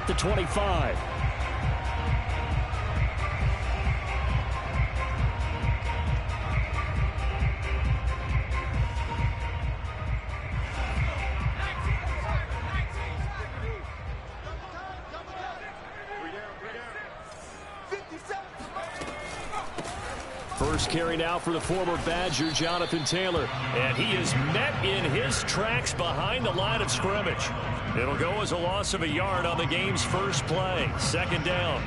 at the 25. First carry now for the former Badger, Jonathan Taylor. And he is met in his tracks behind the line of scrimmage. It'll go as a loss of a yard on the game's first play. Second down.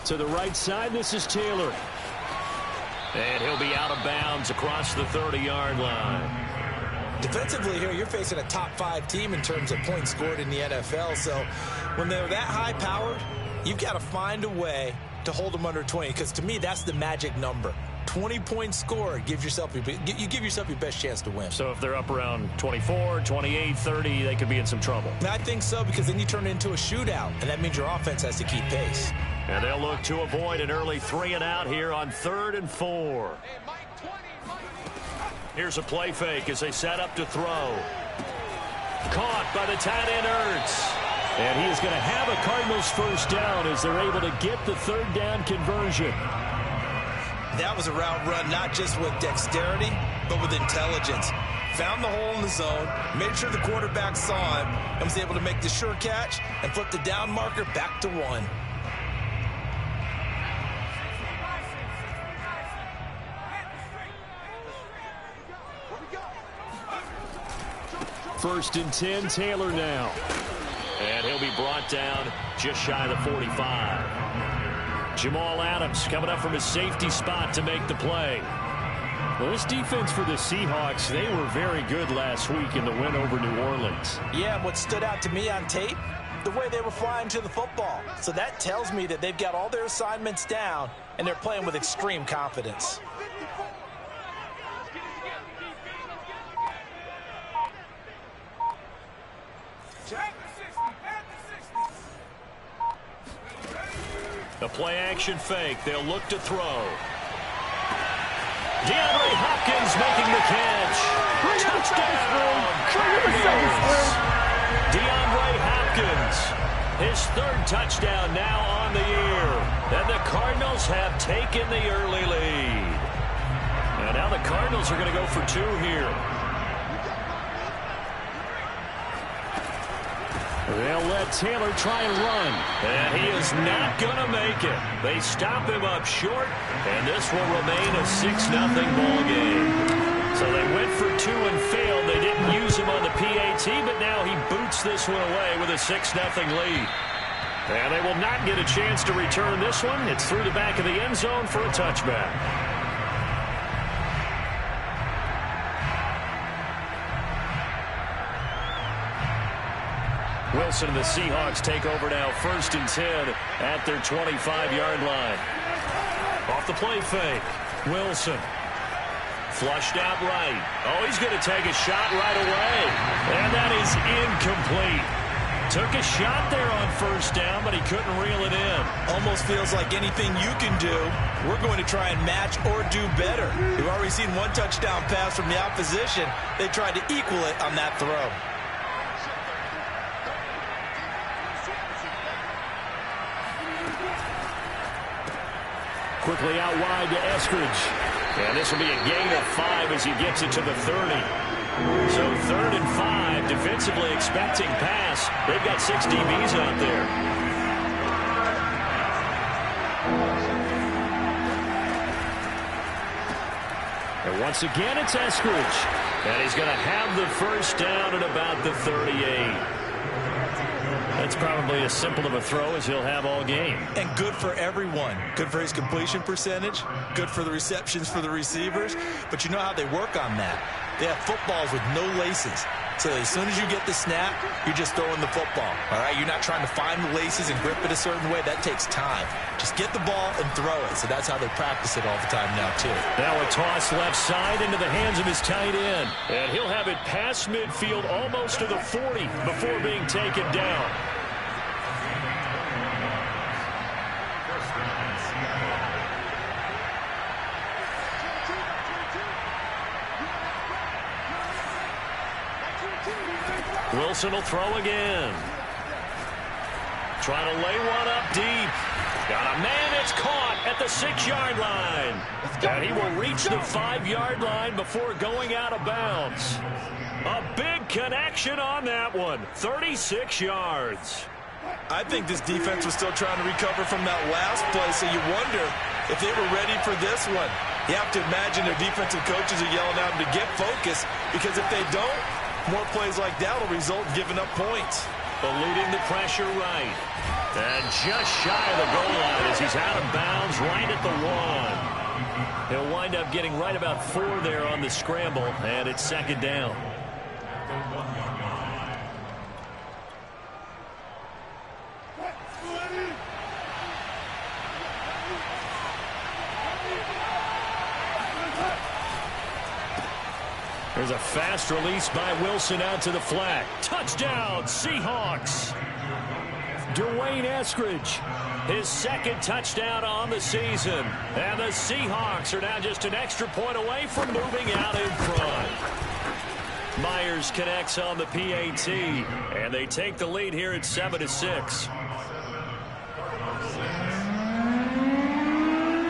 To the right side, this is Taylor. And he'll be out of bounds across the 30-yard line. Defensively here, you're facing a top-5 team in terms of points scored in the NFL. So when they're that high-powered, you've got to find a way to hold them under 20. Because to me, that's the magic number. 20 points scored, you give yourself your best chance to win. So if they're up around 24, 28, 30, they could be in some trouble. I think so, because then you turn it into a shootout, and that means your offense has to keep pace. And they'll look to avoid an early 3-and-out here on 3rd and 4. Here's a play fake as they set up to throw. Caught by the tight end Ertz. And he is going to have a Cardinals first down as they're able to get the 3rd down conversion. That was a route run not just with dexterity, but with intelligence. Found the hole in the zone, made sure the quarterback saw him, and was able to make the sure catch and flip the down marker back to 1. First and 10, Taylor now. And he'll be brought down just shy of the 45. Jamal Adams coming up from his safety spot to make the play. Well, this defense for the Seahawks, they were very good last week in the win over New Orleans. Yeah, and what stood out to me on tape, the way they were flying to the football. So that tells me that they've got all their assignments down, and they're playing with extreme confidence. The play-action fake. They'll look to throw. DeAndre Hopkins making the catch. Touchdown, Cardinals. DeAndre Hopkins, his 3rd touchdown now on the year. And the Cardinals have taken the early lead. And now the Cardinals are going to go for 2 here. They'll let Taylor try and run. And he is not going to make it. They stop him up short, and this will remain a 6-0 ball game. So they went for 2 and failed. They didn't use him on the PAT, but now he boots this one away with a 6-0 lead. And they will not get a chance to return this one. It's through the back of the end zone for a touchback. Wilson and the Seahawks take over now, 1st and 10 at their 25-yard line. Off the play fake, Wilson. Flushed out right. Oh, he's going to take a shot right away. And that is incomplete. Took a shot there on 1st down, but he couldn't reel it in. Almost feels like anything you can do, we're going to try and match or do better. We've already seen 1 touchdown pass from the opposition. They tried to equal it on that throw. Quickly out wide to Eskridge. And this will be a gain of 5 as he gets it to the 30. So 3rd and 5, defensively expecting pass. They've got 6 DBs out there. And once again, it's Eskridge. And he's going to have the first down at about the 38. That's probably as simple of a throw as he'll have all game. And good for everyone. Good for his completion percentage. Good for the receptions for the receivers. But you know how they work on that. They have footballs with no laces. So as soon as you get the snap, you're just throwing the football. All right, you're not trying to find the laces and grip it a certain way. That takes time. Just get the ball and throw it. So that's how they practice it all the time now, too. Now a toss left side into the hands of his tight end. And he'll have it past midfield almost to the 40 before being taken down. Wilson will throw again. Trying to lay one up deep. Got a man that's caught at the 6-yard line. And he will reach the 5-yard line before going out of bounds. A big connection on that one. 36 yards. I think this defense was still trying to recover from that last play, so you wonder if they were ready for this one. You have to imagine their defensive coaches are yelling at them to get focused, because if they don't, more plays like that will result in giving up points. Eluding the pressure right. And just shy of the goal line as he's out of bounds right at the 1. He'll wind up getting right about 4 there on the scramble, and it's 2nd down. There's a fast release by Wilson out to the flat. Touchdown, Seahawks. Dwayne Eskridge, his 2nd touchdown on the season. And the Seahawks are now just an extra point away from moving out in front. Myers connects on the PAT, and they take the lead here at 7-6.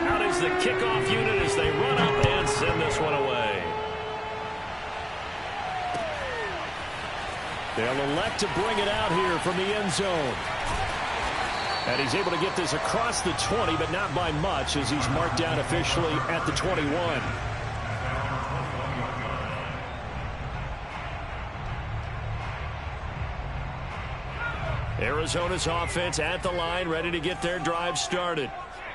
Out is the kickoff unit as they run up and send this one away. They'll elect to bring it out here from the end zone. And he's able to get this across the 20, but not by much, as he's marked down officially at the 21. Arizona's offense at the line, ready to get their drive started.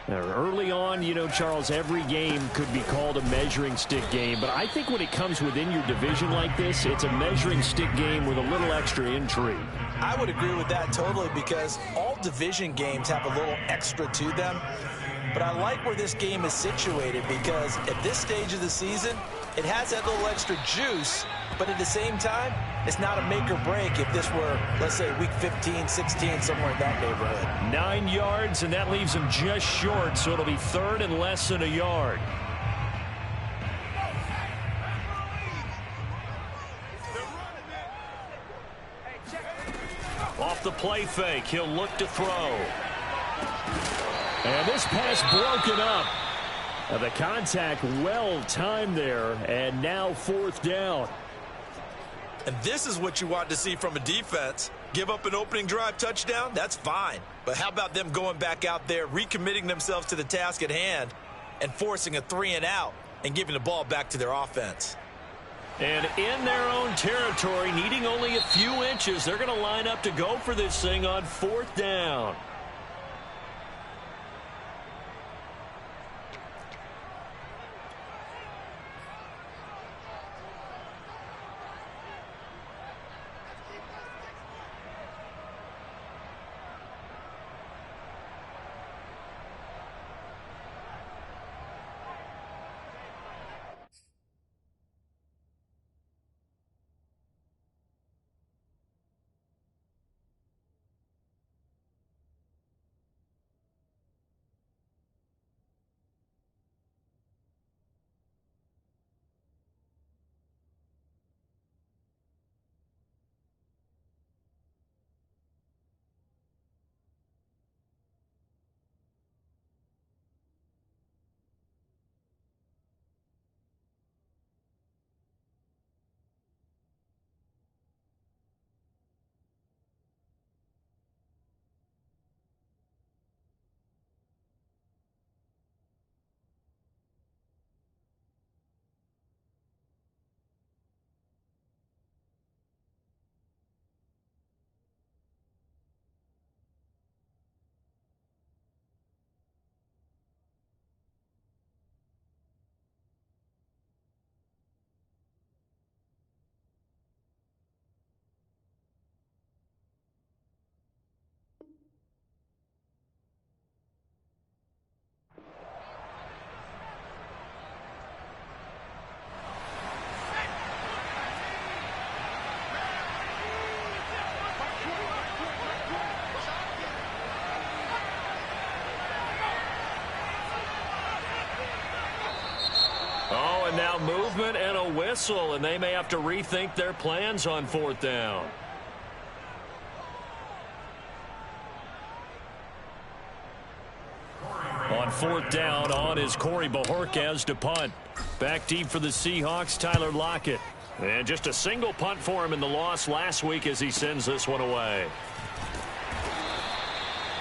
Now, early on, you know, Charles, every game could be called a measuring stick game. But I think when it comes within your division like this, it's a measuring stick game with a little extra intrigue. I would agree with that totally, because all division games have a little extra to them. But I like where this game is situated, because at this stage of the season, it has that little extra juice. But at the same time, it's not a make or break if this were, let's say, week 15, 16, somewhere in that neighborhood. 9 yards, and that leaves him just short, so it'll be 3rd and less than a yard. Off the play fake, he'll look to throw. And this pass broken up. The contact well timed there, and now 4th down. And this is what you want to see from a defense. Give up an opening drive touchdown, that's fine. But how about them going back out there, recommitting themselves to the task at hand, and forcing a 3-and-out and giving the ball back to their offense. And in their own territory, needing only a few inches, they're going to line up to go for this thing on 4th down. and now movement and a whistle, and they may have to rethink their plans on 4th down. On 4th down, on is Corey Bojorquez to punt. Back deep for the Seahawks, Tyler Lockett. And just a single punt for him in the loss last week as he sends this one away.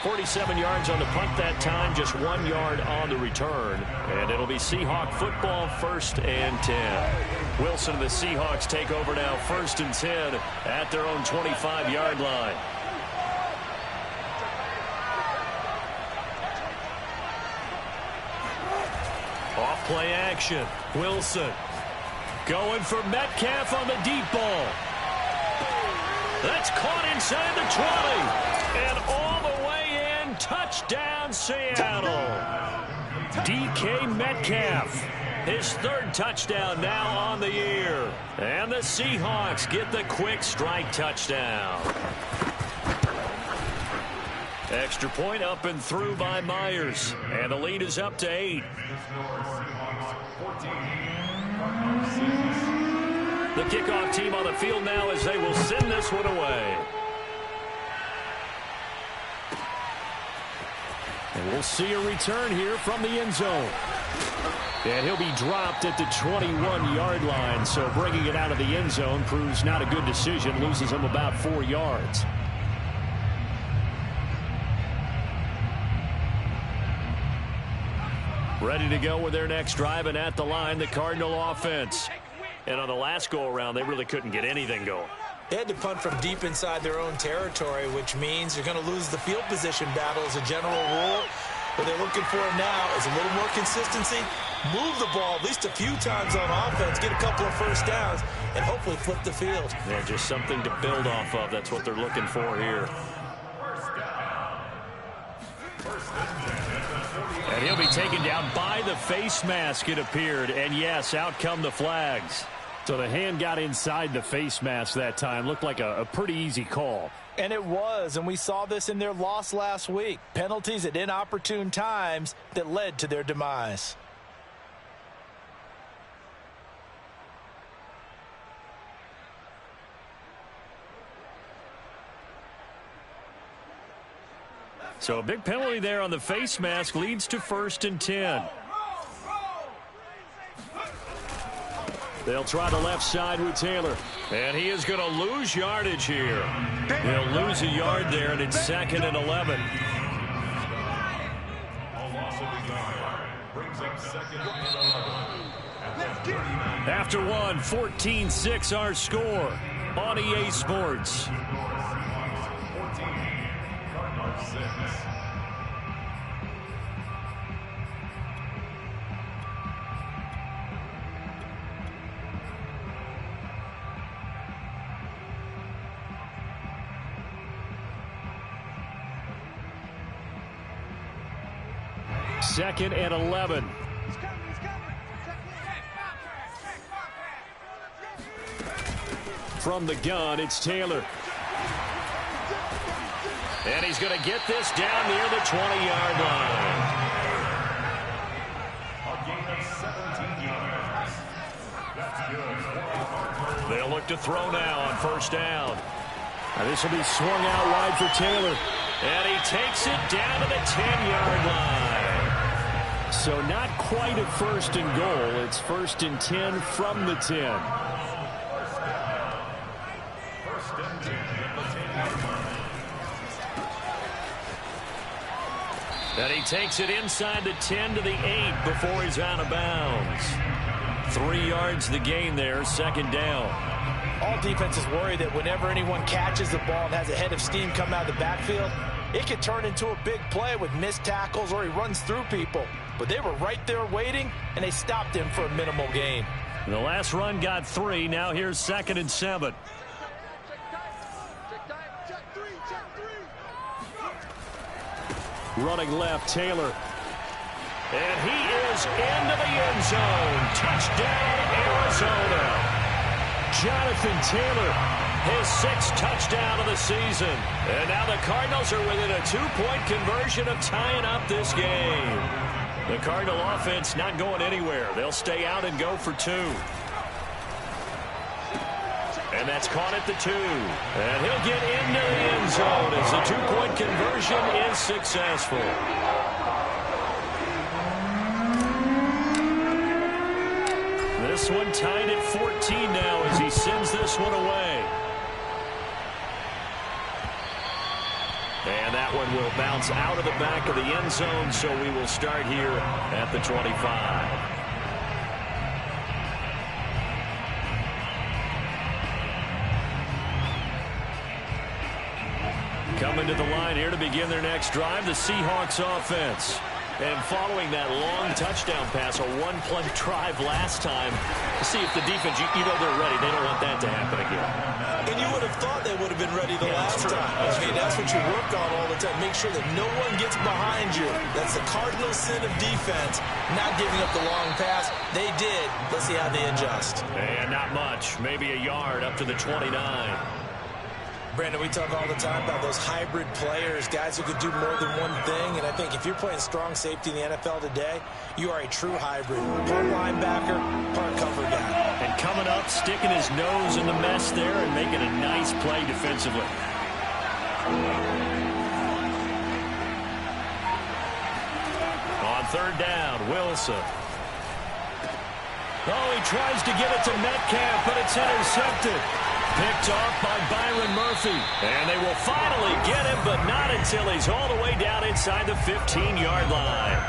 47 yards on the punt that time, just 1 yard on the return. And it'll be Seahawk football, 1st and 10. Wilson and the Seahawks take over now, 1st and 10 at their own 25-yard line. Off play action. Wilson going for Metcalf on the deep ball. That's caught inside the 20. And all the way in. Touchdown, Seattle. DK Metcalf. His 3rd touchdown now on the year. And the Seahawks get the quick strike touchdown. Extra point up and through by Myers. And the lead is up to 8. The kickoff team on the field now as they will send this one away. And we'll see a return here from the end zone. And he'll be dropped at the 21-yard line. So bringing it out of the end zone proves not a good decision. Loses him about 4 yards. Ready to go with their next drive, and at the line, the Cardinal offense. And on the last go-around, they really couldn't get anything going. They had to punt from deep inside their own territory, which means you're going to lose the field position battle as a general rule. What they're looking for now is a little more consistency, move the ball at least a few times on offense, get a couple of 1st downs, and hopefully flip the field. Yeah, just something to build off of. That's what they're looking for here. And he'll be taken down by the face mask, it appeared. And yes, out come the flags. So the hand got inside the face mask that time. Looked like a pretty easy call. And it was, and we saw this in their loss last week. Penalties at inopportune times that led to their demise. So a big penalty there on the face mask leads to 1st and 10. They'll try the left side with Taylor. And he is going to lose yardage here. He'll lose a yard there, and it's 2nd and 11. After one, 14-6 our score on EA Sports. Second and 11. From the gun, it's Taylor. And he's going to get this down near the 20-yard line. They'll look to throw now on 1st down. Now this will be swung out wide for Taylor. And he takes it down to the 10-yard line. So not quite a 1st and goal. It's 1st and 10 from the 10. And he takes it inside the 10 to the 8 before he's out of bounds. 3 yards the gain there, 2nd down. All defenses worry that whenever anyone catches the ball and has a head of steam come out of the backfield, it could turn into a big play with missed tackles or he runs through people. But they were right there waiting, and they stopped him for a minimal gain. And the last run got 3. Now here's 2nd and 7. Running left, Taylor. And he is into the end zone. Touchdown, Arizona. Jonathan Taylor, his 6th touchdown of the season. And now the Cardinals are within a 2-point conversion of tying up this game. The Cardinal offense not going anywhere. They'll stay out and go for 2. And that's caught at the 2. And he'll get into the end zone as the 2-point conversion is successful. This one tied at 14 now as he sends this one away. And that one will bounce out of the back of the end zone, so we will start here at the 25. Coming to the line here to begin their next drive, the Seahawks offense. And following that long touchdown pass, a one-play drive last time, to see if the defense, you know they're ready. They don't want that to happen again. And you would have thought they would have been ready the last time. That's what you work on all the time. Make sure that no one gets behind you. That's the cardinal sin of defense, not giving up the long pass. They did. Let's see how they adjust. And not much. Maybe a yard up to the 29. Brandon, we talk all the time about those hybrid players, guys who could do more than one thing. And I think if you're playing strong safety in the NFL today, you are a true hybrid. Part linebacker, part cover guy. And coming up, sticking his nose in the mess there and making a nice play defensively. On third down, Wilson. Oh, he tries to get it to Metcalf, but it's intercepted. Picked off by Byron Murphy. And they will finally get him, but not until he's all the way down inside the 15-yard line.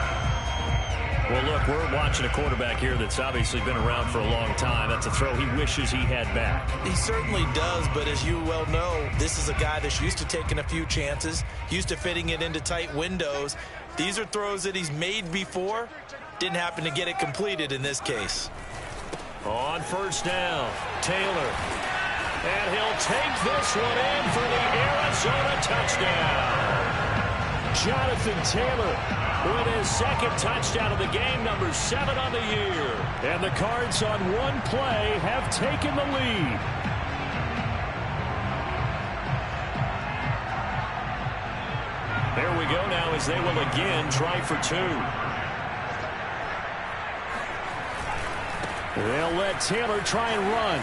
Well, look, we're watching a quarterback here that's obviously been around for a long time. That's a throw he wishes he had back. He certainly does, but as you well know, this is a guy that's used to taking a few chances, used to fitting it into tight windows. These are throws that he's made before. Didn't happen to get it completed in this case. On first down, Taylor. And he'll take this one in for the Arizona touchdown. Jonathan Taylor with his second touchdown of the game, number 7 on the year. And the Cards on one play have taken the lead. There we go now as they will again try for 2. They'll let Taylor try and run.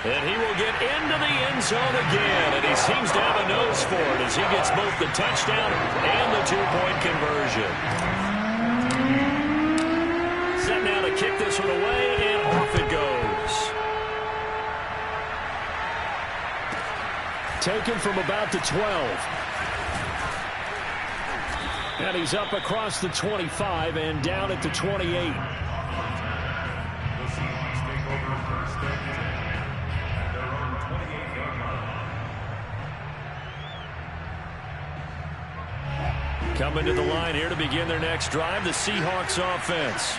And he will get into the end zone again. And he seems to have a nose for it as he gets both the touchdown and the 2-point conversion. Set now to kick this one away, and off it goes. Taken from about the 12. And he's up across the 25 and down at the 28. Coming to the line here to begin their next drive, the Seahawks offense.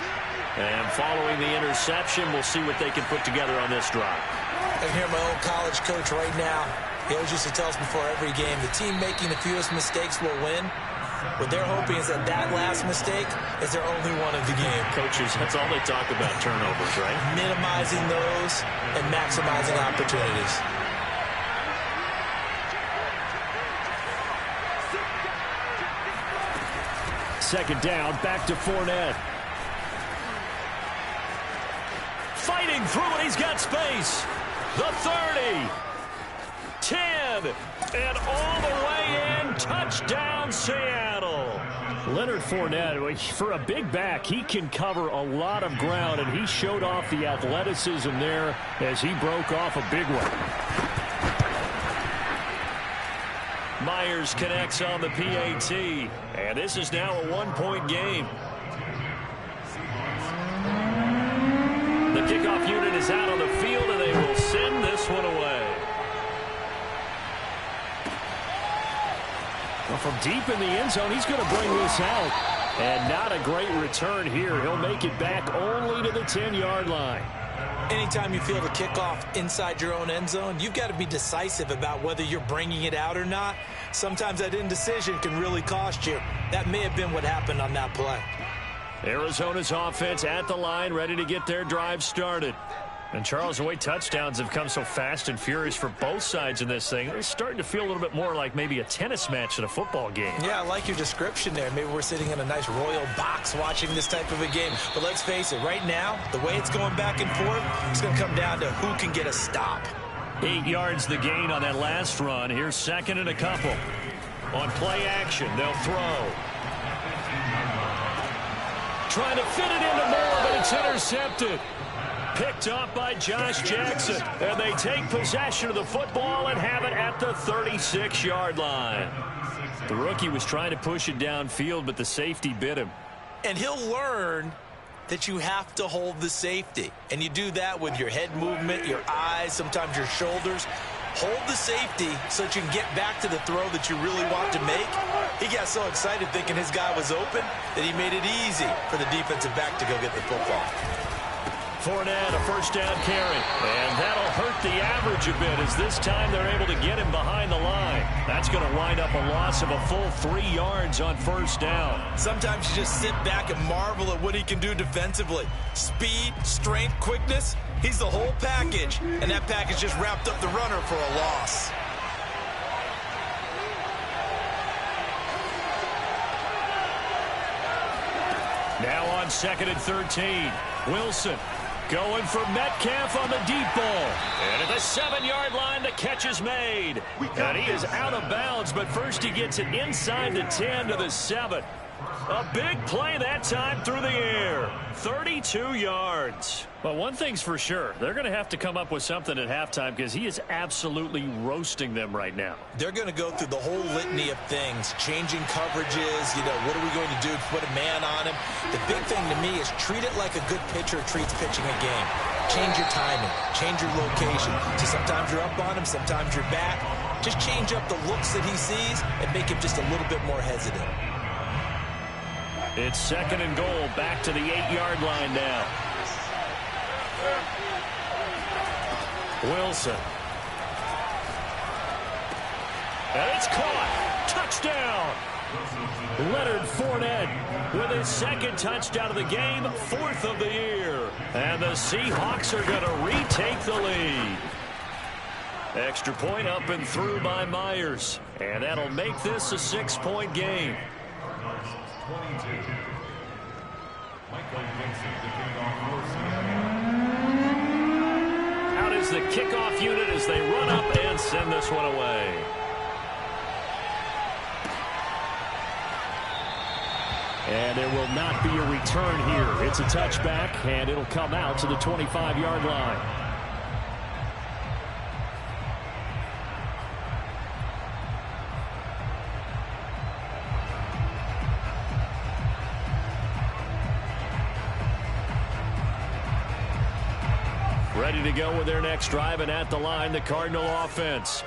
And following the interception, we'll see what they can put together on this drive. I can hear my old college coach right now. He always used to tell us before every game, the team making the fewest mistakes will win. What they're hoping is that that last mistake is their only one of the game. Coaches, that's all they talk about, turnovers, right? Minimizing those and maximizing opportunities. Second down, back to Fournette. Fighting through it, he's got space. The 30. 10. And all the way in. Touchdown, Seattle. Leonard Fournette, for a big back, he can cover a lot of ground, and he showed off the athleticism there as he broke off a big one. Myers connects on the PAT, and this is now a one-point game. The kickoff unit is out on the field, and they will send this one away. Well, from deep in the end zone, he's going to bring this out. And not a great return here. He'll make it back only to the 10-yard line. Anytime you feel the kickoff inside your own end zone, you've got to be decisive about whether you're bringing it out or not. Sometimes that indecision can really cost you. That may have been what happened on that play. Arizona's offense at the line, ready to get their drive started. And, Charles, the way touchdowns have come so fast and furious for both sides in this thing, it's starting to feel a little bit more like maybe a tennis match in a football game. Yeah, I like your description there. Maybe we're sitting in a nice royal box watching this type of a game. But let's face it, right now, the way it's going back and forth, it's going to come down to who can get a stop. 8 yards the gain on that last run. Here's second and a couple. On play action, they'll throw. Trying to fit it into Moore, but it's intercepted. Picked up by Josh Jackson. And they take possession of the football and have it at the 36-yard line. The rookie was trying to push it downfield, but the safety bit him. And he'll learn that you have to hold the safety. And you do that with your head movement, your eyes, sometimes your shoulders. Hold the safety so that you can get back to the throw that you really want to make. He got so excited thinking his guy was open that he made it easy for the defensive back to go get the football. Fournette, a first down carry. And that'll hurt the average a bit as this time they're able to get him behind the line. That's going to wind up a loss of a full 3 yards on first down. Sometimes you just sit back and marvel at what he can do defensively. Speed, strength, quickness. He's the whole package. And that package just wrapped up the runner for a loss. Now on second and 13. Wilson going for Metcalf on the deep ball. And at the 7-yard line, the catch is made. And he is out of bounds, but first he gets it inside the 10 to the 7. A big play that time through the air. 32 yards. But one thing's for sure. They're going to have to come up with something at halftime because he is absolutely roasting them right now. They're going to go through the whole litany of things, changing coverages, what are we going to do to put a man on him? The big thing to me is treat it like a good pitcher treats pitching a game. Change your timing, change your location. So sometimes you're up on him, sometimes you're back. Just change up the looks that he sees and make him just a little bit more hesitant. It's second and goal, back to the 8-yard line now. Wilson. And it's caught. Touchdown. Leonard Fournette with his second touchdown of the game, 4th of the year. And the Seahawks are going to retake the lead. Extra point up and through by Myers. And that'll make this a 6-point game. 22. Out is the kickoff unit as they run up and send this one away. And there will not be a return here. It's a touchback, and it'll come out to the 25-yard line. Ready to go with their next drive, and at the line, the Cardinal offense.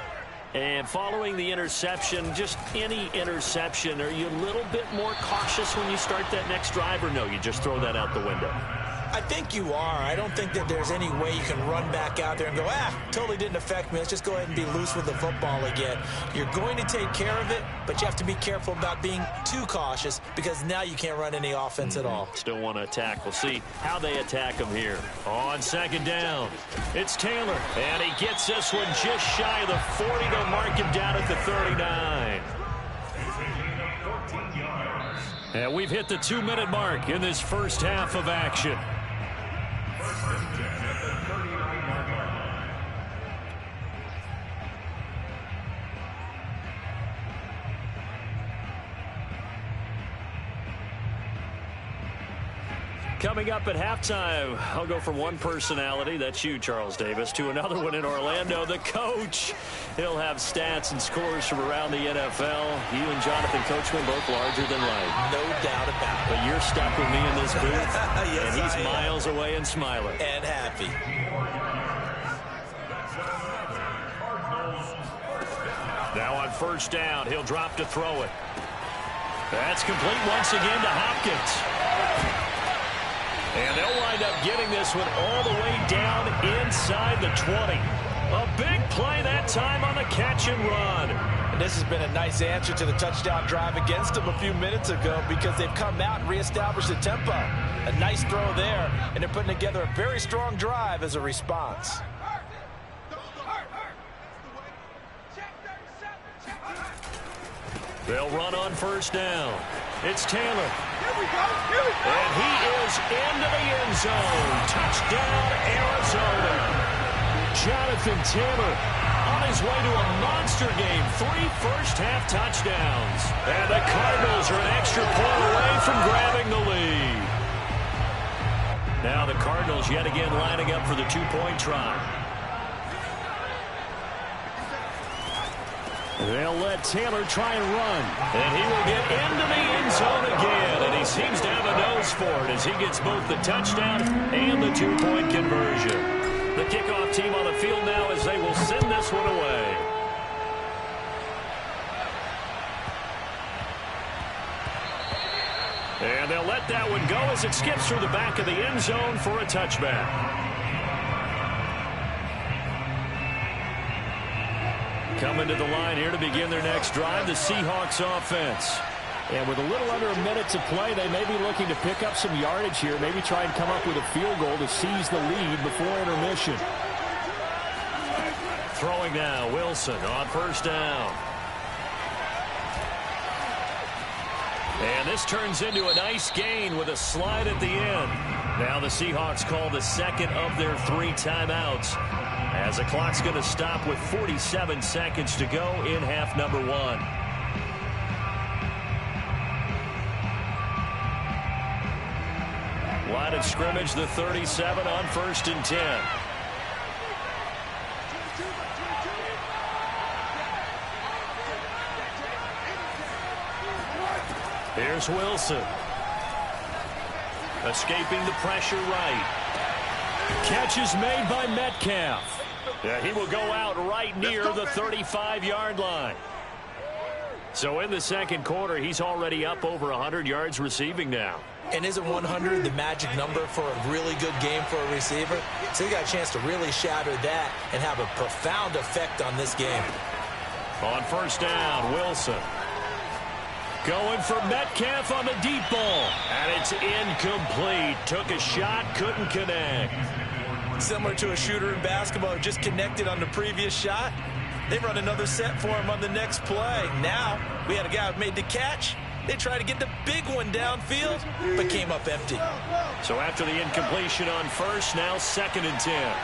And following the interception, just any interception, are you a little bit more cautious when you start that next drive, or no, you just throw that out the window? I think you are. I don't think that there's any way you can run back out there and go, totally didn't affect me. Let's just go ahead and be loose with the football again. You're going to take care of it, but you have to be careful about being too cautious because now you can't run any offense at all. Still want to attack. We'll see how they attack him here. On second down, it's Taylor, and he gets this one just shy of the 40. They'll mark him down at the 39. And we've hit the 2-minute mark in this first half of action. Coming up at halftime, I'll go from one personality, that's you, Charles Davis, to another one in Orlando, the coach. He'll have stats and scores from around the NFL. You and Jonathan Coachman both larger than life. No doubt about it. But you're stuck with me in this booth, yes, and he's miles away and smiling. And happy. Now on first down, he'll drop to throw it. That's complete once again to Hopkins. And they'll wind up getting this one all the way down inside the 20. A big play that time on the catch and run. This has been a nice answer to the touchdown drive against them a few minutes ago because they've come out and reestablished the tempo. A nice throw there, and they're putting together a very strong drive as a response. They'll run on first down. It's Taylor. And he is into the end zone. Touchdown, Arizona. Jonathan Taylor on his way to a monster game. 3 first-half touchdowns. And the Cardinals are an extra point away from grabbing the lead. Now the Cardinals yet again lining up for the 2-point try. They'll let Taylor try and run. And he will get into the end zone again. And he seems to have a nose for it as he gets both the touchdown and the 2-point conversion. The kickoff team on the field now as they will send this one away. And they'll let that one go as it skips through the back of the end zone for a touchback. Coming to the line here to begin their next drive, the Seahawks offense. And with a little under a minute to play, they may be looking to pick up some yardage here, maybe try and come up with a field goal to seize the lead before intermission. Throwing now, Wilson on first down. And this turns into a nice gain with a slide at the end. Now the Seahawks call the second of their 3 timeouts, as the clock's going to stop with 47 seconds to go in half number 1. Line of scrimmage, the 37 on 1st and 10. Here's Wilson. Escaping the pressure right. Catch is made by Metcalf. Yeah, he will go out right near the 35-yard line. So in the second quarter, he's already up over 100 yards receiving now. And isn't 100 the magic number for a really good game for a receiver? So he got a chance to really shatter that and have a profound effect on this game. On first down, Wilson. Going for Metcalf on the deep ball. And it's incomplete. Took a shot, couldn't connect. Similar to a shooter in basketball who just connected on the previous shot. They run another set for him on the next play. Now, we had a guy who made the catch. They tried to get the big one downfield, but came up empty. So after the incompletion on first, now 2nd and 10.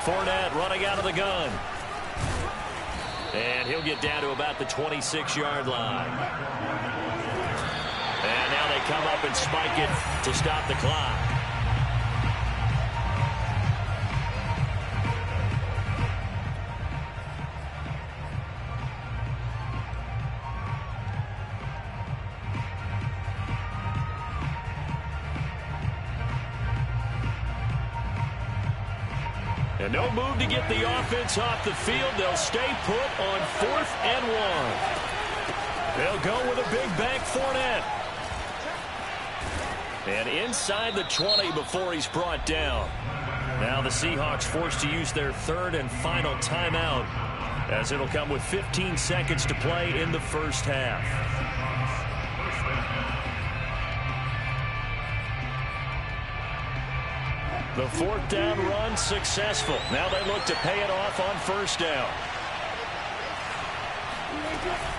Fournette running out of the gun. And he'll get down to about the 26-yard line. And now they come up and spike it to stop the clock. And no move to get the offense off the field. They'll stay put on 4th and 1. They'll go with a big bank Fournette. And inside the 20 before he's brought down. Now the Seahawks forced to use their 3rd and final timeout, as it'll come with 15 seconds to play in the first half. The 4th down run successful. Now they look to pay it off on first down.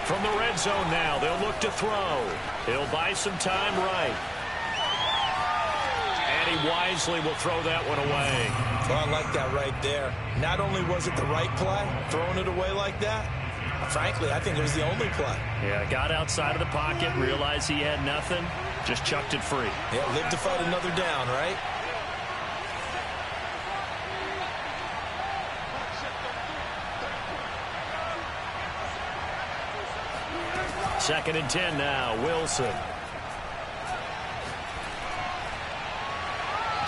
From the red zone now, they'll look to throw. He'll buy some time right. And he wisely will throw that one away. Well, I like that right there. Not only was it the right play, throwing it away like that, frankly, I think it was the only play. Yeah, got outside of the pocket, realized he had nothing, just chucked it free. Yeah, live to fight another down, right? 2nd and 10 now, Wilson.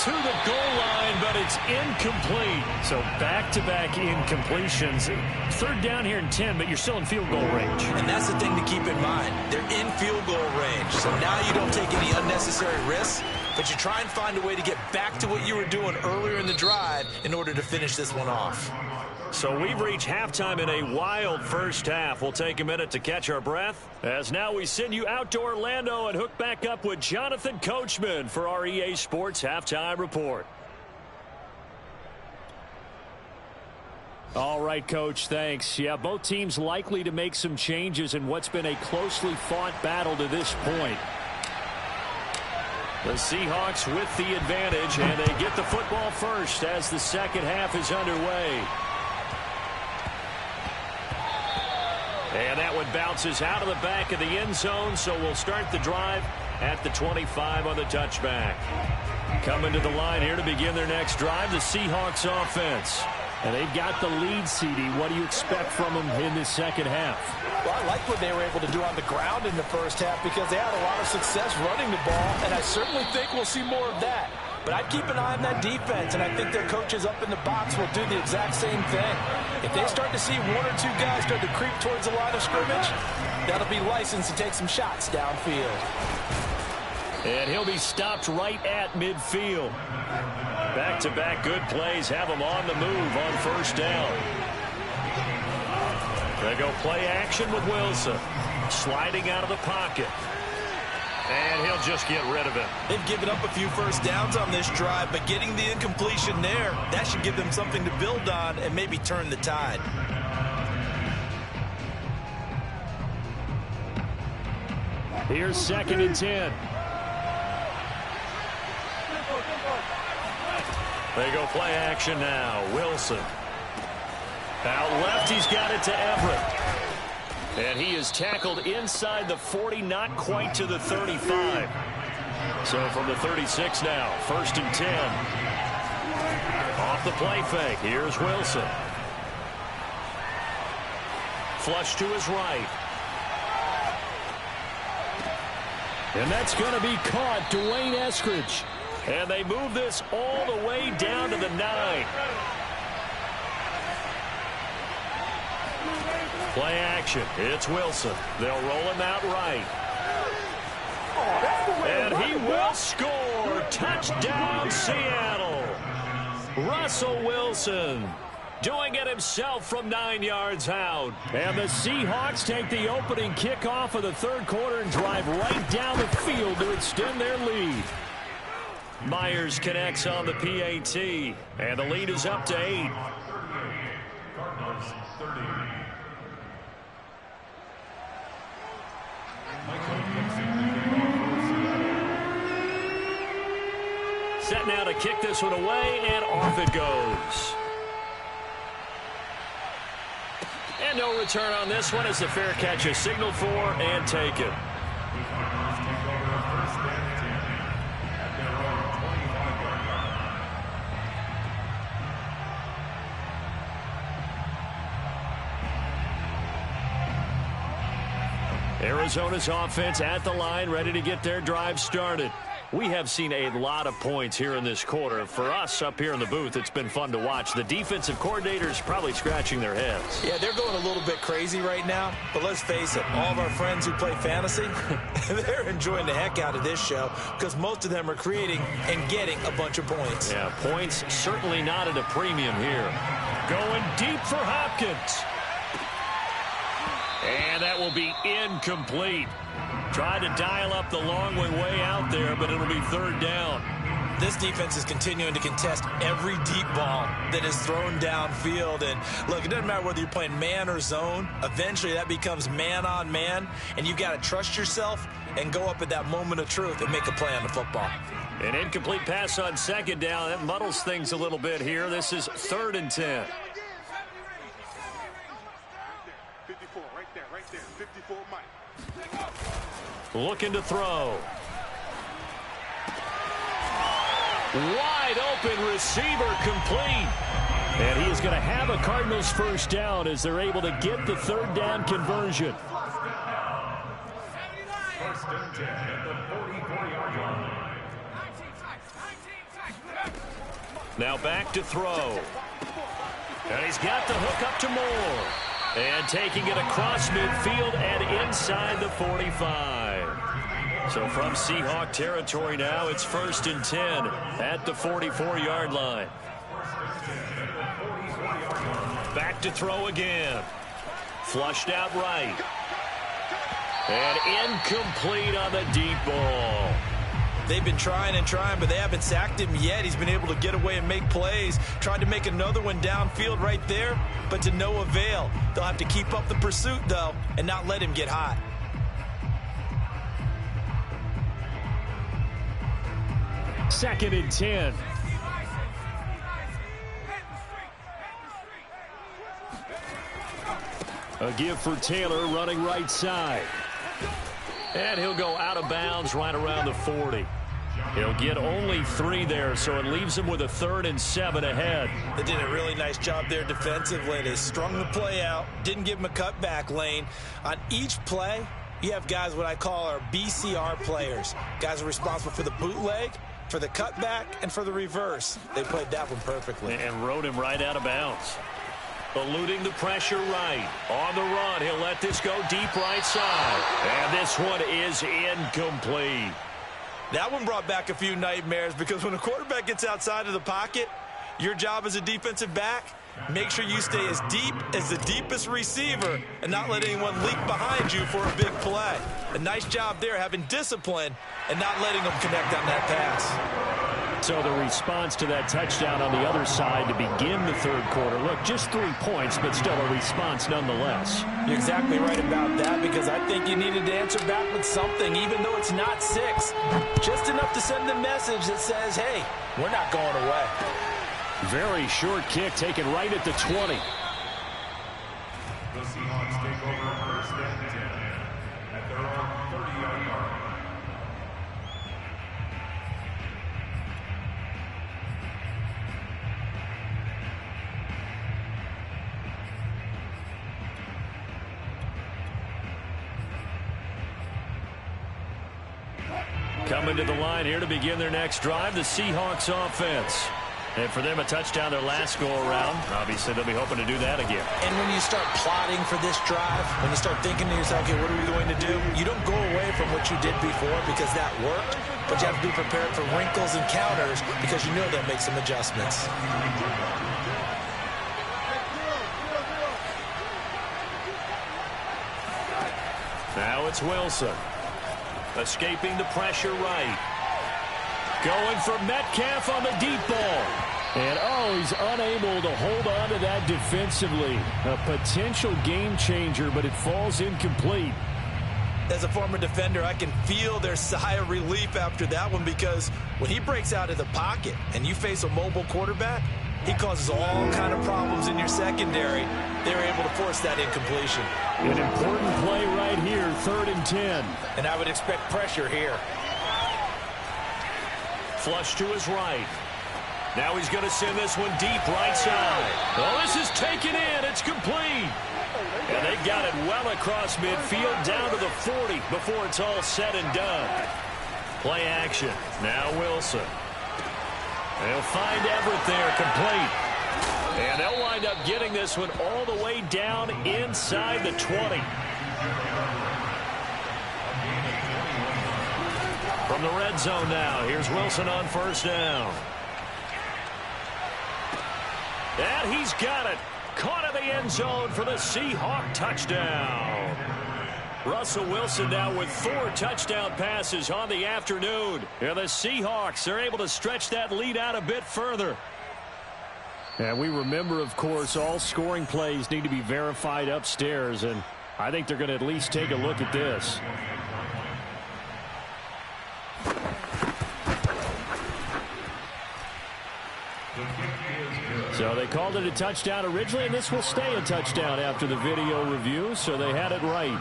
to the goal line, but it's incomplete. So back-to-back incompletions. Third down here in 10, but you're still in field goal range. And that's the thing to keep in mind. They're in field goal range. So now you don't take any unnecessary risks, but you try and find a way to get back to what you were doing earlier in the drive in order to finish this one off. So we've reached halftime in a wild first half. We'll take a minute to catch our breath, as now we send you out to Orlando and hook back up with Jonathan Coachman for our EA Sports Halftime Report. All right, Coach, thanks. Yeah, both teams likely to make some changes in what's been a closely fought battle to this point. The Seahawks with the advantage, and they get the football first as the second half is underway. And that one bounces out of the back of the end zone, so we'll start the drive at the 25 on the touchback. Coming to the line here to begin their next drive, the Seahawks offense. And they've got the lead, CD. What do you expect from them in this second half? Well, I like what they were able to do on the ground in the first half because they had a lot of success running the ball, and I certainly think we'll see more of that. But I'd keep an eye on that defense, and I think their coaches up in the box will do the exact same thing. If they start to see one or two guys start to creep towards the line of scrimmage, that'll be licensed to take some shots downfield. And he'll be stopped right at midfield. Back-to-back good plays have him on the move on first down. They go play action with Wilson. Sliding out of the pocket. And he'll just get rid of it. They've given up a few first downs on this drive, but getting the incompletion there, that should give them something to build on and maybe turn the tide. Here's 2nd and 10. They go play action now. Wilson. Out left, he's got it to Everett. And he is tackled inside the 40, not quite to the 35. So from the 36 now, 1st and 10. Off the play fake, here's Wilson. Flush to his right. And that's going to be caught, Dwayne Eskridge. And they move this all the way down to the 9. Play action. It's Wilson. They'll roll him out right. And he will score. Touchdown, Seattle. Russell Wilson doing it himself from 9 yards out. And the Seahawks take the opening kickoff of the third quarter and drive right down the field to extend their lead. Myers connects on the PAT, and the lead is up to 8. Set now to kick this one away, and off it goes. And no return on this one as the fair catch is signaled for and taken. Arizona's offense at the line, ready to get their drive started. We have seen a lot of points here in this quarter. For us up here in the booth, it's been fun to watch. The defensive coordinators probably scratching their heads. Yeah, they're going a little bit crazy right now. But let's face it, all of our friends who play fantasy, they're enjoying the heck out of this show because most of them are creating and getting a bunch of points. Yeah, points certainly not at a premium here. Going deep for Hopkins. And that will be incomplete. Tried to dial up the long one way out there, but it'll be third down. This defense is continuing to contest every deep ball that is thrown downfield. And look, it doesn't matter whether you're playing man or zone. Eventually that becomes man on man, and you've got to trust yourself and go up at that moment of truth and make a play on the football. An incomplete pass on second down. That muddles things a little bit here. This is 3rd and 10. 54, right there, 54, Mike. Looking to throw. Wide open receiver complete. And he is going to have a Cardinals first down as they're able to get the third down conversion. First and 10 at the 44-yard line. Now back to throw. And he's got the hook up to Moore. And taking it across midfield and inside the 45. So from Seahawk territory now, it's 1st and 10 at the 44-yard line. Back to throw again. Flushed out right. And incomplete on the deep ball. They've been trying and trying, but they haven't sacked him yet. He's been able to get away and make plays. Tried to make another one downfield right there, but to no avail. They'll have to keep up the pursuit, though, and not let him get hot. Second and 10. A give for Taylor running right side. And he'll go out of bounds right around the 40. He'll get only 3 there, so it leaves him with a 3rd and 7 ahead. They did a really nice job there defensively. They strung the play out, didn't give him a cutback lane. On each play, you have guys what I call our BCR players. Guys are responsible for the bootleg, for the cutback, and for the reverse. They played that one perfectly. And rode him right out of bounds. Eluding the pressure right. On the run, he'll let this go deep right side. And this one is incomplete. That one brought back a few nightmares because when a quarterback gets outside of the pocket, your job as a defensive back, make sure you stay as deep as the deepest receiver and not let anyone leak behind you for a big play. A nice job there having discipline and not letting them connect on that pass. So the response to that touchdown on the other side to begin the 3rd quarter. Look, just 3 points, but still a response nonetheless. You're exactly right about that because I think you needed to answer back with something, even though it's not 6. Just enough to send the message that says, hey, we're not going away. Very short kick taken right at the 20. The Seahawks take over 1st and 10 at their own 30-yard line. Coming to the line here to begin their next drive, the Seahawks offense. And for them, a touchdown their last go-around. Obviously, they'll be hoping to do that again. And when you start plotting for this drive, when you start thinking to yourself, okay, what are we going to do? You don't go away from what you did before because that worked, but you have to be prepared for wrinkles and counters because you know they'll make some adjustments. Now it's Wilson. Escaping the pressure right. Going for Metcalf on the deep ball. And, he's unable to hold on to that defensively. A potential game changer, but it falls incomplete. As a former defender, I can feel their sigh of relief after that one because when he breaks out of the pocket and you face a mobile quarterback, he causes all kind of problems in your secondary. They were able to force that incompletion. An important play right here, 3rd and 10. And I would expect pressure here. Flush to his right. Now he's going to send this one deep right side. Oh, this is taken in. It's complete. And they got it well across midfield down to the 40 before it's all said and done. Play action. Now Wilson. They'll find Everett there, complete. And they'll wind up getting this one all the way down inside the 20. From the red zone now, here's Wilson on 1st down. And he's got it. Caught in the end zone for the Seahawk touchdown. Russell Wilson now with 4 touchdown passes on the afternoon. And the Seahawks are able to stretch that lead out a bit further. And we remember, of course, all scoring plays need to be verified upstairs. And I think they're going to at least take a look at this. So they called it a touchdown originally, and this will stay a touchdown after the video review, so they had it right.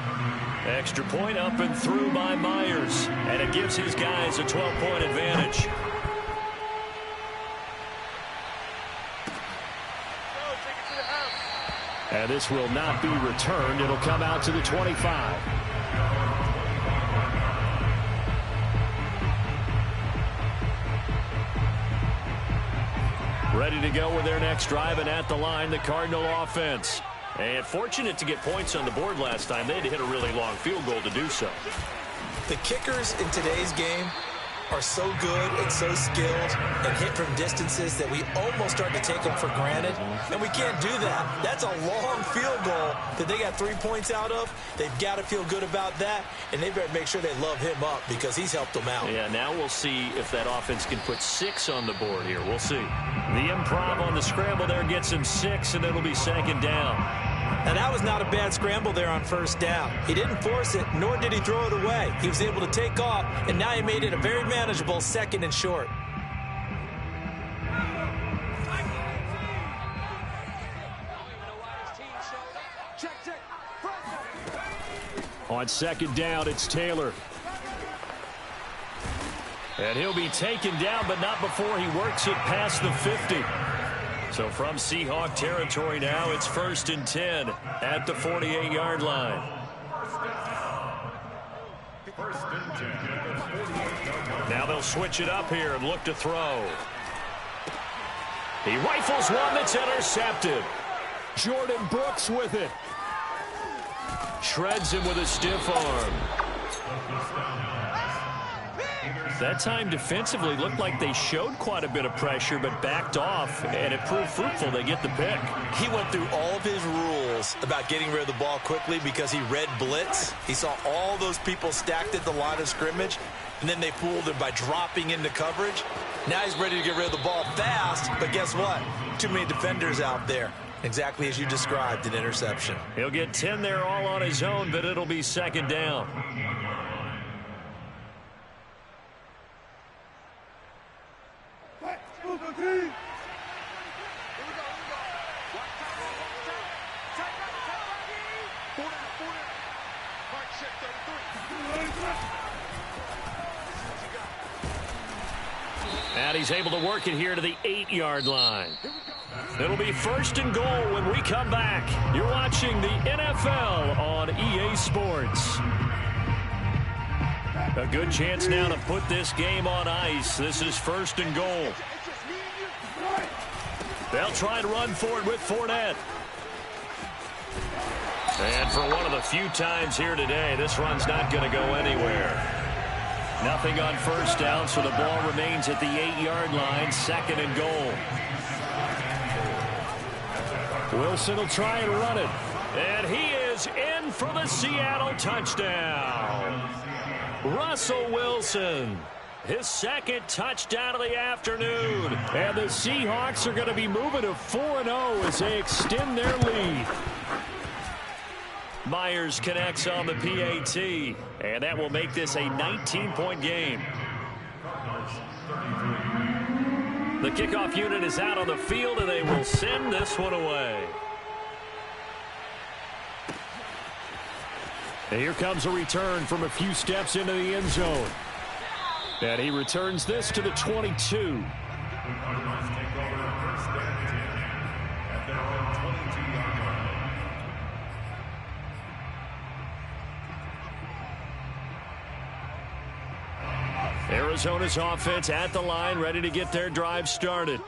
Extra point up and through by Myers, and it gives his guys a 12-point advantage. And this will not be returned. It'll come out to the 25. Ready to go with their next drive, and at the line, the Cardinal offense. And fortunate to get points on the board last time. They had to hit a really long field goal to do so. The kickers in today's game are so good and so skilled and hit from distances that we almost start to take them for granted. And we can't do that. That's a long field goal that they got 3 points out of. They've got to feel good about that, and they better make sure they love him up because he's helped them out. Yeah, now we'll see if that offense can put 6 on the board here. We'll see. The improv on the scramble there gets him 6, and it'll be second down. Now, that was not a bad scramble there on first down. He didn't force it, nor did he throw it away. He was able to take off, and now he made it a very manageable second and short. On second down, it's Taylor. And he'll be taken down, but not before he works it past the 50. So from Seahawk territory now, it's 1st and 10 at the 48-yard line. Now they'll switch it up here and look to throw. He rifles one that's intercepted. Jordan Brooks with it. Shreds him with a stiff arm. That time defensively looked like they showed quite a bit of pressure but backed off, and it proved fruitful. They get the pick. He went through all of his rules about getting rid of the ball quickly because he read blitz. He saw all those people stacked at the line of scrimmage, and then they fooled him by dropping into coverage. Now he's ready to get rid of the ball fast, but guess what? Too many defenders out there. Exactly as you described, an interception. He'll get 10 there all on his own, but it'll be second down. And he's able to work it here to the 8-yard line. It'll be 1st and goal when we come back. You're watching the NFL on EA Sports. A good chance now to put this game on ice. This is 1st and goal. They'll try to run for it with Fournette. And for one of the few times here today, this run's not going to go anywhere. Nothing on first down, so the ball remains at the 8-yard line, 2nd and goal. Wilson will try and run it. And he is in for the Seattle touchdown. Russell Wilson, his 2nd touchdown of the afternoon. And the Seahawks are going to be moving to 4-0 as they extend their lead. Myers connects on the PAT, and that will make this a 19-point game. The kickoff unit is out on the field, and they will send this one away. And here comes a return from a few steps into the end zone. And he returns this to the 22. Arizona's offense at the line, ready to get their drive started.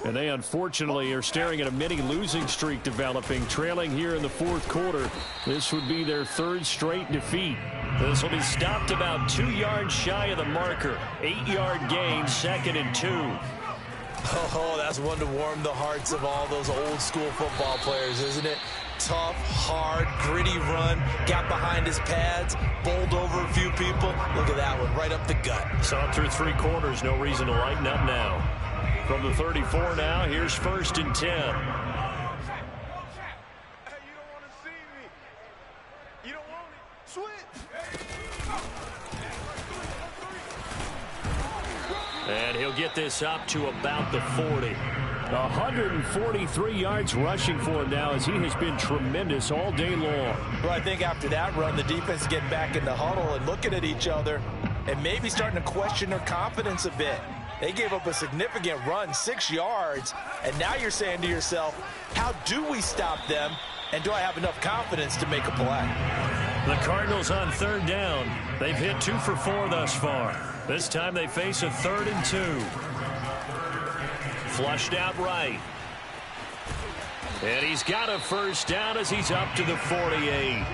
And they unfortunately are staring at a mini losing streak developing, trailing here in the 4th quarter. This would be their 3rd straight defeat. This will be stopped about 2 yards shy of the marker. 8-yard gain, 2nd and 2. Oh, that's one to warm the hearts of all those old school football players, isn't it? Tough, hard, gritty run, got behind his pads, bowled over a few people. Look at that one, right up the gut. Saw it through 3 quarters, no reason to lighten up now. From the 34 now, here's 1st and 10. Hey, you don't want to see me. You don't want it. Switch. And he'll get this up to about the 40. 143 yards rushing for him now as he has been tremendous all day long. Well, I think after that run, the defense getting back in the huddle and looking at each other and maybe starting to question their confidence a bit. They gave up a significant run, 6 yards, and now you're saying to yourself, how do we stop them, and do I have enough confidence to make a play? The Cardinals on 3rd down. They've hit 2 for 4 thus far. This time they face a 3rd and 2. Flushed out right. And he's got a first down as he's up to the 48.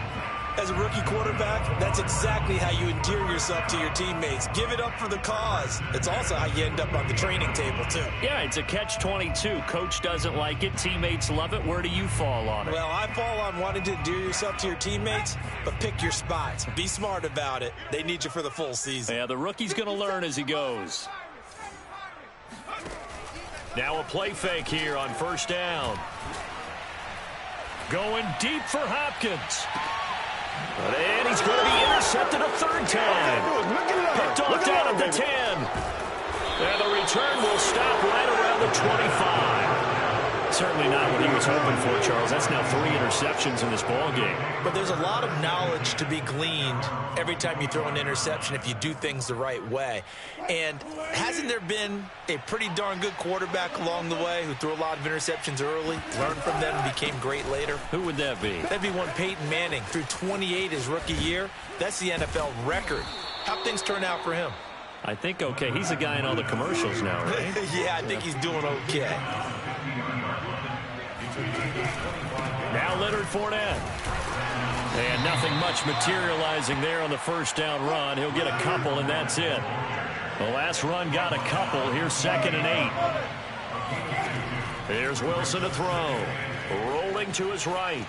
As a rookie quarterback, that's exactly how you endear yourself to your teammates. Give it up for the cause. It's also how you end up on the training table, too. Yeah, it's a catch-22. Coach doesn't like it. Teammates love it. Where do you fall on it? Well, I fall on wanting to endear yourself to your teammates, but pick your spots. Be smart about it. They need you for the full season. Yeah, the rookie's going to learn as he goes. Now a play fake here on first down. Going deep for Hopkins. And he's going to be intercepted a third time. Picked off down at the 10. And the return will stop right around the 25. Certainly not what he was hoping for, Charles. That's now 3 interceptions in this ball game. But there's a lot of knowledge to be gleaned every time you throw an interception if you do things the right way. And hasn't there been a pretty darn good quarterback along the way who threw a lot of interceptions early, learned from them, and became great later? Who would that be? That'd be one Peyton Manning. Threw 28 his rookie year. That's the NFL record. How'd things turn out for him? I think okay. He's a guy in all the commercials now, right? Yeah, I think he's doing okay. Now Leonard Fournette. And nothing much materializing there on the first down run. He'll get a couple, and that's it. The last run got a couple. Here's 2nd and 8. Here's Wilson to throw. Rolling to his right.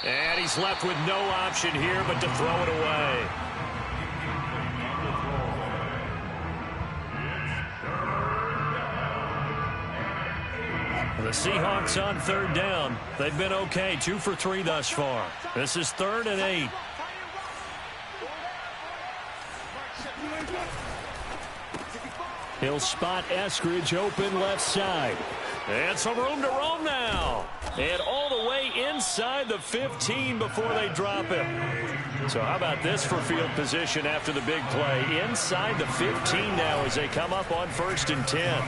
And he's left with no option here but to throw it away. The Seahawks on 3rd down. They've been okay. 2 for 3 thus far. This is 3rd and 8. He'll spot Eskridge open left side. And some room to roam now. And all the way inside the 15 before they drop him. So how about this for field position after the big play? Inside the 15 now as they come up on 1st and 10.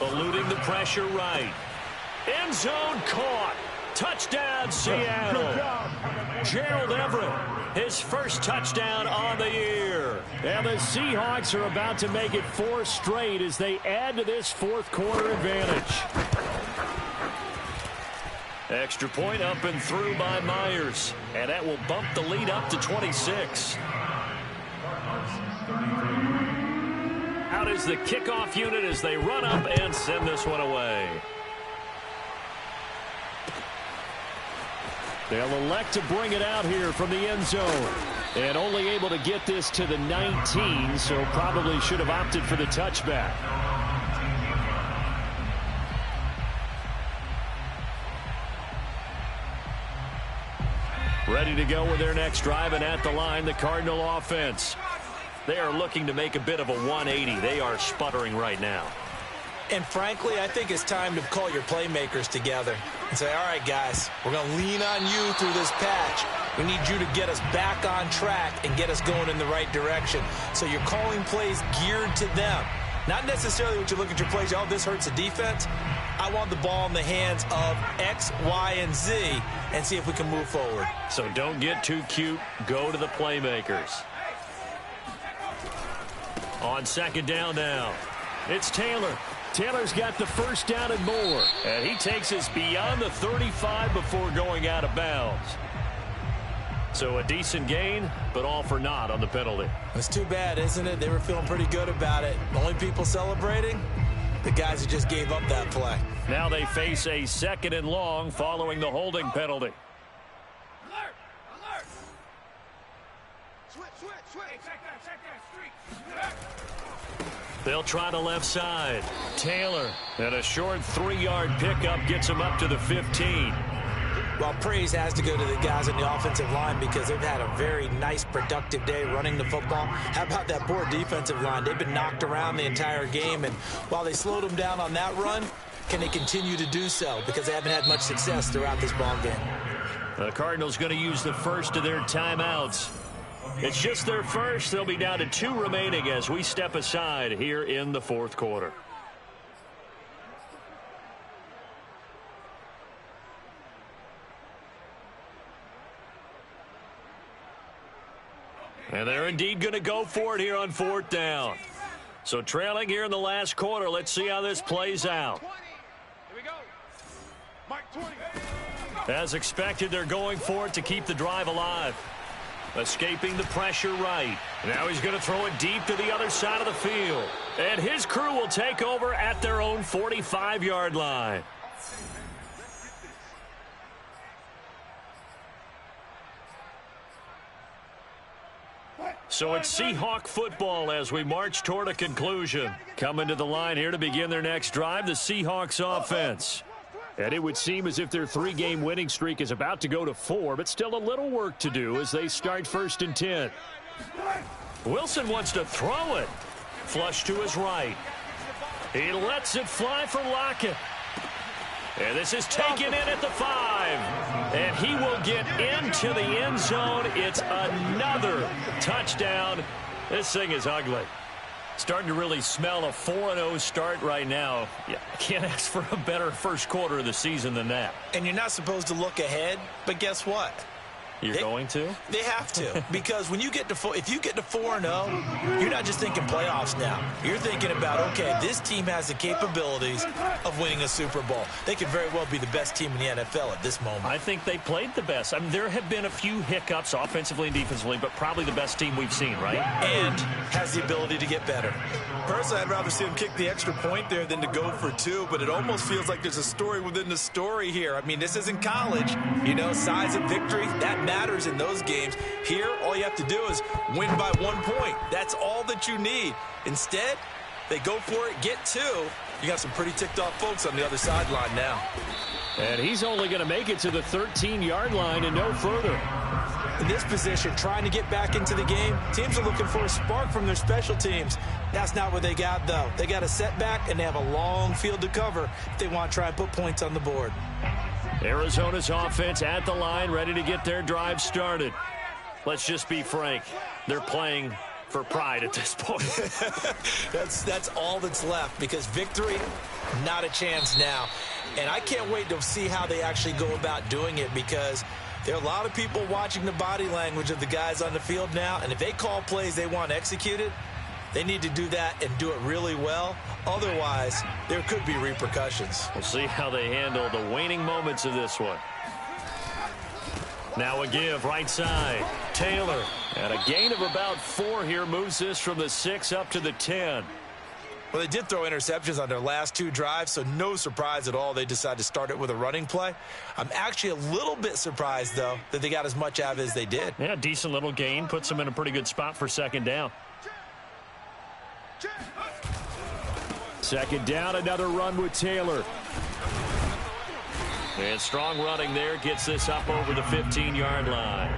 Eluding the pressure right. End zone caught. Touchdown, Seattle. Gerald Everett, his first touchdown on the year. And the Seahawks are about to make it 4 straight as they add to this 4th quarter advantage. Extra point up and through by Myers. And that will bump the lead up to 26. Out is the kickoff unit as they run up and send this one away. They'll elect to bring it out here from the end zone. And only able to get this to the 19, so probably should have opted for the touchback. Ready to go with their next drive, and at the line, the Cardinal offense. They are looking to make a bit of a 180. They are sputtering right now. And frankly, I think it's time to call your playmakers together and say, all right, guys, we're going to lean on you through this patch. We need you to get us back on track and get us going in the right direction. So you're calling plays geared to them. Not necessarily when you look at your plays, oh, this hurts the defense. I want the ball in the hands of X, Y, and Z and see if we can move forward. So don't get too cute. Go to the playmakers. On 2nd down now, it's Taylor. Taylor's got the first down and more. And he takes us beyond the 35 before going out of bounds. So a decent gain, but all for naught on the penalty. It's too bad, isn't it? They were feeling pretty good about it. The only people celebrating, the guys who just gave up that play. Now they face a 2nd and long following the holding penalty. Alert! Alert! Switch! Check that street! They'll try the left side. Taylor, and a short 3-yard pickup gets him up to the 15. Well, praise has to go to the guys on the offensive line because they've had a very nice, productive day running the football. How about that poor defensive line? They've been knocked around the entire game, and while they slowed them down on that run, can they continue to do so? Because they haven't had much success throughout this ball game. The Cardinals going to use the first of their timeouts. It's just their first. They'll be down to 2 remaining as we step aside here in the 4th quarter. And they're indeed going to go for it here on 4th down. So trailing here in the last quarter. Let's see how this plays out. 20. Here we go. Mark 20. As expected, they're going for it to keep the drive alive. Escaping the pressure right. Now he's going to throw it deep to the other side of the field. And his crew will take over at their own 45-yard line. So it's Seahawk football as we march toward a conclusion. Coming to the line here to begin their next drive, the Seahawks offense. And it would seem as if their 3-game winning streak is about to go to 4, but still a little work to do as they start 1st and 10. Wilson wants to throw it. Flush to his right. He lets it fly for Lockett. And this is taken in at the 5. And he will get into the end zone. It's another touchdown. This thing is ugly. Starting to really smell a 4-0 start right now. Yeah, I can't ask for a better first quarter of the season than that. And you're not supposed to look ahead, but guess what? You're going to? They have to, because when you get to if you get to 4-0, you're not just thinking playoffs now. You're thinking about, okay, this team has the capabilities of winning a Super Bowl. They could very well be the best team in the NFL at this moment. I think they played the best. I mean, there have been a few hiccups offensively and defensively, but probably the best team we've seen, right? And has the ability to get better. Personally, I'd rather see them kick the extra point there than to go for 2, but it almost feels like there's a story within the story here. I mean, this isn't college. You know, size of victory, that matters in those games. Here, all you have to do is win by 1 point. That's all that you need. Instead, they go for it, get 2. You got some pretty ticked off folks on the other sideline now. And he's only going to make it to the 13-yard line and no further. In this position, trying to get back into the game, teams are looking for a spark from their special teams. That's not what they got, though. They got a setback, and they have a long field to cover if they want to try and put points on the board. Arizona's offense at the line, ready to get their drive started. Let's just be frank. They're playing for pride at this point. That's all that's left, because victory, not a chance now. And I can't wait to see how they actually go about doing it, because there are a lot of people watching the body language of the guys on the field now, and if they call plays they want executed, they need to do that and do it really well. Otherwise, there could be repercussions. We'll see how they handle the waning moments of this one. Now a give right side. Taylor. And a gain of about 4 here moves this from the 6 up to the 10. Well, they did throw interceptions on their last 2 drives, so no surprise at all they decided to start it with a running play. I'm actually a little bit surprised, though, that they got as much out of it as they did. Yeah, decent little gain. Puts them in a pretty good spot for 2nd down. 2nd down, another run with Taylor. And strong running there gets this up over the 15-yard line.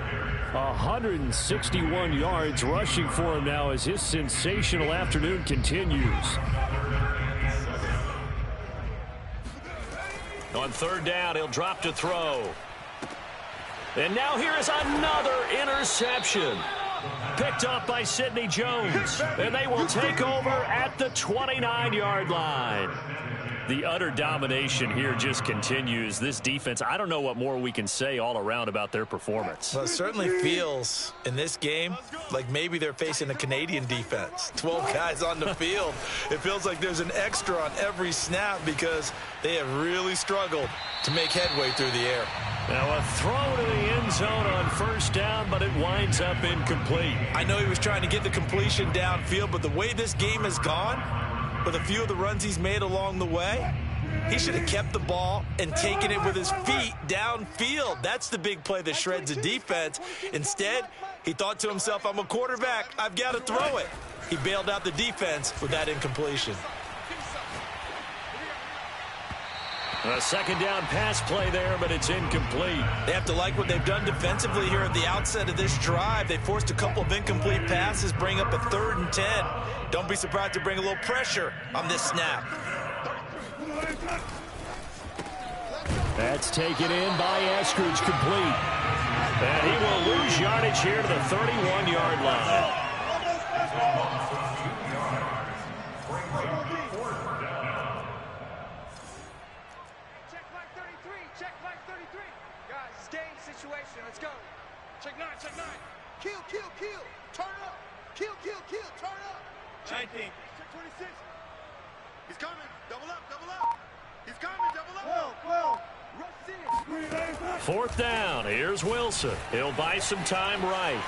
161 yards rushing for him now as his sensational afternoon continues. On 3rd down, he'll drop to throw. And now here is another interception. Picked up by Sidney Jones. And they will take over at the 29-yard line. The utter domination here just continues. This defense, I don't know what more we can say all around about their performance. Well, it certainly feels in this game like maybe they're facing a Canadian defense. 12 guys on the field. It feels like there's an extra on every snap because they have really struggled to make headway through the air. Now a throw to the end zone on 1st down, but it winds up incomplete. I know he was trying to get the completion downfield, but the way this game has gone, with a few of the runs he's made along the way, he should have kept the ball and taken it with his feet downfield. That's the big play that shreds the defense. Instead, he thought to himself, I'm a quarterback, I've got to throw it. He bailed out the defense with that incompletion. A 2nd down pass play there, but it's incomplete. They have to like what they've done defensively here at the outset of this drive. They forced a couple of incomplete passes, bring up a 3rd and 10. Don't be surprised to bring a little pressure on this snap. That's taken in by Eskridge, complete. And he will lose yardage here to the 31-yard line. Let's go. Check 9, check 9. Kill, kill, kill. Turn up. Kill, kill, kill. Turn up. 19. 26. He's coming. Double up, double up. He's coming, double up. Rush in. Fourth down. Here's Wilson. He'll buy some time right.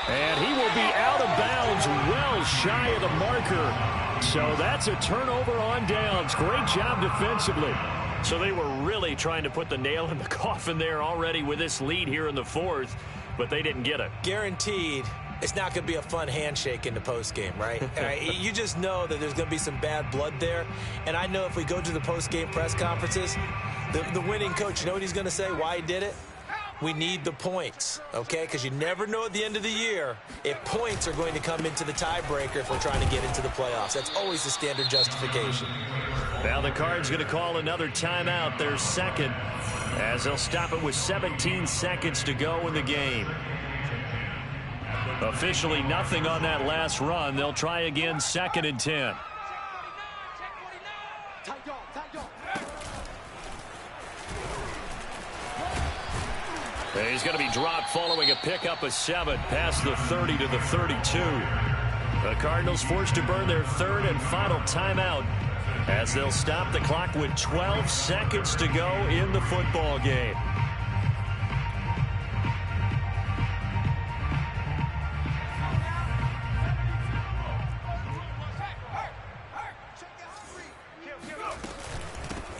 And he will be out of bounds well shy of the marker. So that's a turnover on downs. Great job defensively. So they were really trying to put the nail in the coffin there already with this lead here in the fourth, but they didn't get it. Guaranteed it's not going to be a fun handshake in the postgame, right? You just know that there's going to be some bad blood there. And I know if we go to the postgame press conferences, the winning coach, you know what he's going to say, why he did it? We need the points, okay? Because you never know at the end of the year if points are going to come into the tiebreaker if we're trying to get into the playoffs. That's always the standard justification. Now the Cards going to call another timeout, their second, as they'll stop it with 17 seconds to go in the game. Officially nothing on that last run. They'll try again, 2nd and 10. He's going to be dropped following a pickup of 7 past the 30 to the 32. The Cardinals forced to burn their third and final timeout as they'll stop the clock with 12 seconds to go in the football game.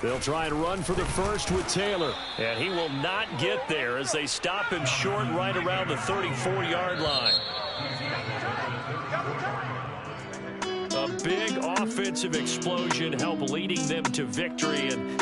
They'll try and run for the first with Taylor. And he will not get there as they stop him short right around the 34-yard line. A big offensive explosion helped leading them to victory. And